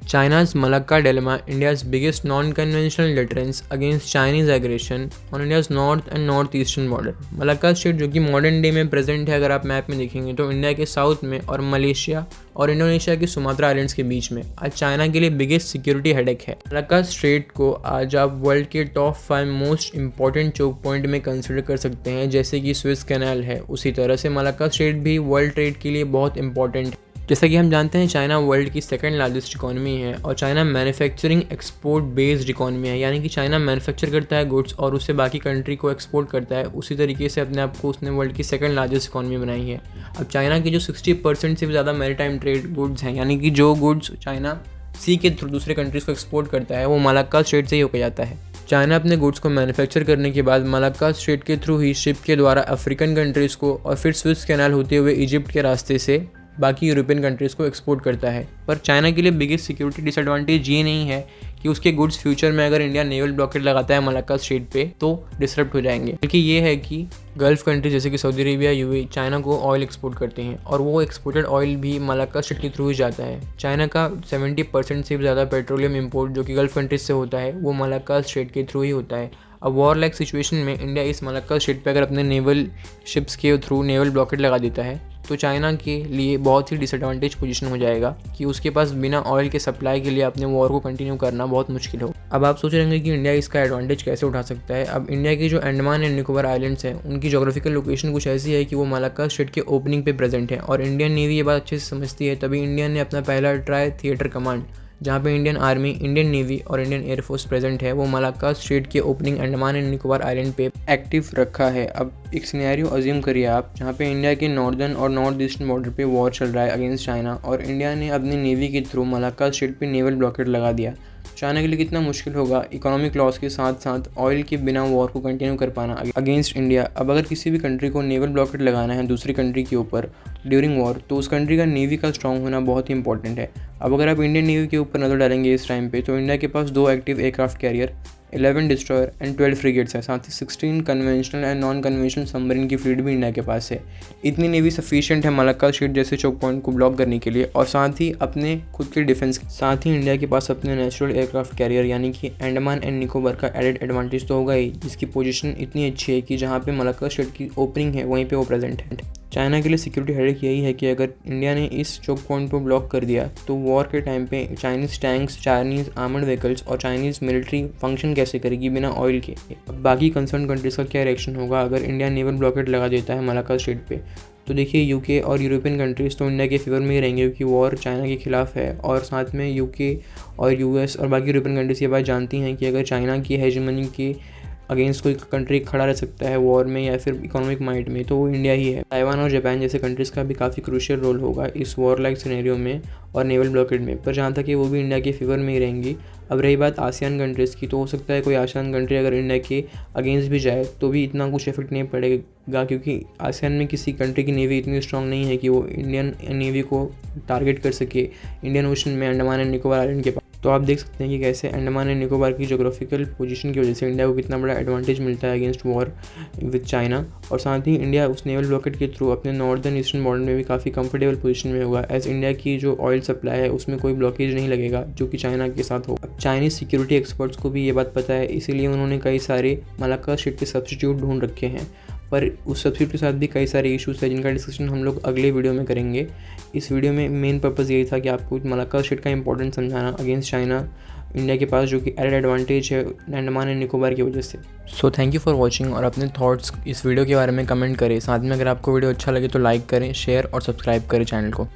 China's Malacca dilemma, India's biggest non-conventional deterrence against Chinese aggression on India's north and northeastern border। Malacca state जो कि modern day में present है, अगर आप map में देखेंगे तो इंडिया के साउथ में और मलेशिया और इंडोनेशिया के सुमात्रा आइलैंड्स के बीच में आज चाइना के लिए बिगेस्ट सिक्योरिटी हेडेक है। मलक्का स्ट्रेट को आज आप वर्ल्ड के top 5 most important choke point में कंसिडर कर सकते हैं, जैसे कि स्विस कैनाल है। उसी तरह से मलक्का स्ट्रेट भी वर्ल्ड ट्रेड के लिए बहुत इंपॉर्टेंट है। जैसा कि हम जानते हैं चाइना वर्ल्ड की सेकंड लार्जेस्ट इकॉनमी है और China manufacturing export based economy है, यानी कि चाइना मैन्युफैक्चर करता है गुड्स और उससे बाकी कंट्री को एक्सपोर्ट करता है। उसी तरीके से अपने आप को उसने वर्ल्ड की सेकंड लार्जेस्ट इकॉनमी बनाई है। अब चाइना की जो 60% से भी ज़्यादा मैरीटाइम ट्रेड गुड्स हैं, यानी कि जो गुड्स चाइना सी के थ्रू दूसरे कंट्रीज़ को एक्सपोर्ट करता है, वो मलक्का स्ट्रेट से ही होकर जाता है। चाइना अपने गुड्स को मैन्युफैक्चर करने के बाद मलक्का स्ट्रेट के थ्रू ही शिप के द्वारा अफ्रीकन कंट्रीज़ को और फिर स्विस कैनाल होते हुए इजिप्ट के रास्ते से बाकी यूरोपियन कंट्रीज़ को एक्सपोर्ट करता है। पर चाइना के लिए बिगेस्ट सिक्योरिटी डिसएडवांटेज ये नहीं है कि उसके गुड्स फ्यूचर में अगर इंडिया नेवल ब्लॉकेट लगाता है मलक्का स्ट्रेट पे तो डिसरप्ट हो जाएंगे, बल्कि ये है कि गल्फ कंट्रीज जैसे कि सऊदी अरेबिया, यूएई चाइना को ऑयल एक्सपोर्ट करते हैं और वो एक्सपोर्टेड ऑयल भी मलक्का स्ट्रेट के थ्रू ही जाता है। चाइना का 70% से भी ज़्यादा पेट्रोलियम इंपोर्ट जो कि गल्फ कंट्रीज से होता है वो मलक्का स्ट्रेट के थ्रू ही होता है। अब वॉर लाइक सिचुएशन में इंडिया इस मलक्का स्ट्रेट पे अगर अपने नेवल शिप्स के थ्रू नेवल ब्लॉकेट लगा देता है तो चाइना के लिए बहुत ही डिसएडवांटेज पोजीशन हो जाएगा कि उसके पास बिना ऑयल के सप्लाई के लिए अपने वॉर को कंटिन्यू करना बहुत मुश्किल हो। अब आप सोच रहे होंगे कि इंडिया इसका एडवांटेज कैसे उठा सकता है। अब इंडिया की जो अंडमान एंड निकोबार आइलैंड्स हैं उनकी जोग्राफिकल लोकेशन कुछ ऐसी है कि वो मलक्का स्ट्रेट के ओपनिंग पे प्रेजेंट है और इंडियन नेवी ये बात अच्छे से समझती है, तभी इंडिया ने अपना पहला ट्राई थिएटर कमांड, जहाँ पे इंडियन आर्मी, इंडियन नेवी और इंडियन एयरफोर्स प्रेजेंट है, वो मलक्का स्ट्रेट के opening Andaman and Nicobar island पे एक्टिव रखा है। अब एक सिनेरियो अज्यूम करिए आप, जहाँ पे इंडिया के नॉर्दर्न और नॉर्थ ईस्टर्न बॉर्डर पे वॉर चल रहा है अगेंस्ट चाइना और इंडिया ने अपनी नेवी के थ्रू मलक्का स्ट्रेट पे नेवल ब्लॉकेट लगा दिया। चाइना के लिए कितना मुश्किल होगा इकोनॉमिक लॉस के साथ साथ ऑयल के बिना वॉर को कंटिन्यू कर पाना अगेंस्ट इंडिया। अब अगर किसी भी कंट्री को नेवल ब्लॉकेट लगाना है दूसरी कंट्री के ऊपर ड्यूरिंग वॉर, तो उस कंट्री का नेवी का स्ट्रॉन्ग होना बहुत ही इंपॉर्टेंट है। अब अगर आप इंडियन नेवी के ऊपर नज़र डालेंगे इस टाइम पे, तो इंडिया के पास 2 active aircraft carrier, 11 destroyer and 12 frigates है, साथ ही 16 conventional and non conventional submarine की फ्लीट भी इंडिया के पास है। इतनी नेवी सफिशिएंट है मलक्का स्ट्रेट जैसे चोक पॉइंट को ब्लॉक करने के लिए और साथ ही अपने खुद के डिफेंस। साथ ही इंडिया के पास अपने नेचुरल एयरक्राफ्ट कैरियर यानी कि अंडमान एंड निकोबार का एडेड एडवांटेज तो होगा ही, जिसकी पोजीशन इतनी अच्छी है कि जहाँ पे मलक्का स्ट्रेट की ओपनिंग है वहीं पे वो प्रेजेंट है। चाइना के लिए सिक्योरिटी हेडेक यही है कि अगर इंडिया ने इस चोक पॉइंट को ब्लॉक कर दिया तो वॉर के टाइम पे Chinese tanks, Chinese armoured vehicles और चाइनीज़ मिलिट्री फंक्शन कैसे करेगी बिना ऑयल के। अब बाकी कंसर्न कंट्रीज़ का क्या रिएक्शन होगा अगर इंडिया नेवल ब्लॉकेट लगा देता है मलक्का स्ट्रेट पे। तो देखिए यूके और यूरोपियन कंट्रीज़ तो इंडिया के फेवर में ही रहेंगे क्योंकि वॉर चाइना के खिलाफ है और साथ में यूके और यूएस और बाकी यूरोपियन कंट्रीज़ ये बात जानती हैं कि अगर चाइना की हेजेमनी के अगेंस्ट कोई कंट्री खड़ा रह सकता है वॉर में या फिर इकोनॉमिक माइट में तो वो इंडिया ही है। ताइवान और जापान जैसे कंट्रीज़ का भी काफ़ी क्रूशियल रोल होगा इस वॉर लाइक सिनेरियो में और नेवल ब्लॉकेट में, पर जहाँ तक कि वो भी इंडिया के फेवर में ही रहेंगी। अब रही बात आसियान कंट्रीज़ की, तो हो सकता है कोई आसियान कंट्री अगर इंडिया के अगेंस्ट भी जाए तो भी इतना कुछ इफेक्ट नहीं पड़ेगा क्योंकि आसियान में किसी कंट्री की नेवी इतनी स्ट्रांग नहीं है कि वो इंडियन नेवी को टारगेट कर सके इंडियन ओशन में अंडमान एंड निकोबार आइलैंड के पास। तो आप देख सकते हैं कि कैसे अंडमान एंड निकोबार की जोग्राफिकल पोजीशन की वजह से इंडिया को कितना बड़ा एडवांटेज मिलता है अगेंस्ट वॉर विद चाइना और साथ ही इंडिया उस नेवल ब्लॉकेट के थ्रू अपने नॉर्दर्न ईस्टर्न बॉर्डर में भी काफ़ी कंफर्टेबल पोजीशन में होगा एज इंडिया की जो ऑयल सप्लाई है उसमें कोई ब्लॉकेज नहीं लगेगा जो कि चाइना के साथ हो। अब चाइनीज़ सिक्योरिटी एक्सपर्ट्स को भी ये बात पता है, इसीलिए उन्होंने कई सारे मलक्का स्ट्रेट के सब्स्टिट्यूट ढूंढ रखे हैं, पर उस सब्सिट्यूट के साथ भी कई सारे इश्यूज़ हैं जिनका डिस्कशन हम लोग अगले वीडियो में करेंगे। इस वीडियो में मेन पर्पज़ यही था कि आपको मलक्का स्ट्रेट का इंपॉर्टेंस समझाना अगेंस्ट चाइना इंडिया के पास जो कि एडेड एडवांटेज है अंडमान एंड निकोबार की वजह से। So thank you for watching और अपने थॉट्स इस वीडियो के बारे में कमेंट करें। साथ में अगर आपको वीडियो अच्छा लगे तो लाइक करें, शेयर और सब्सक्राइब करें चैनल को।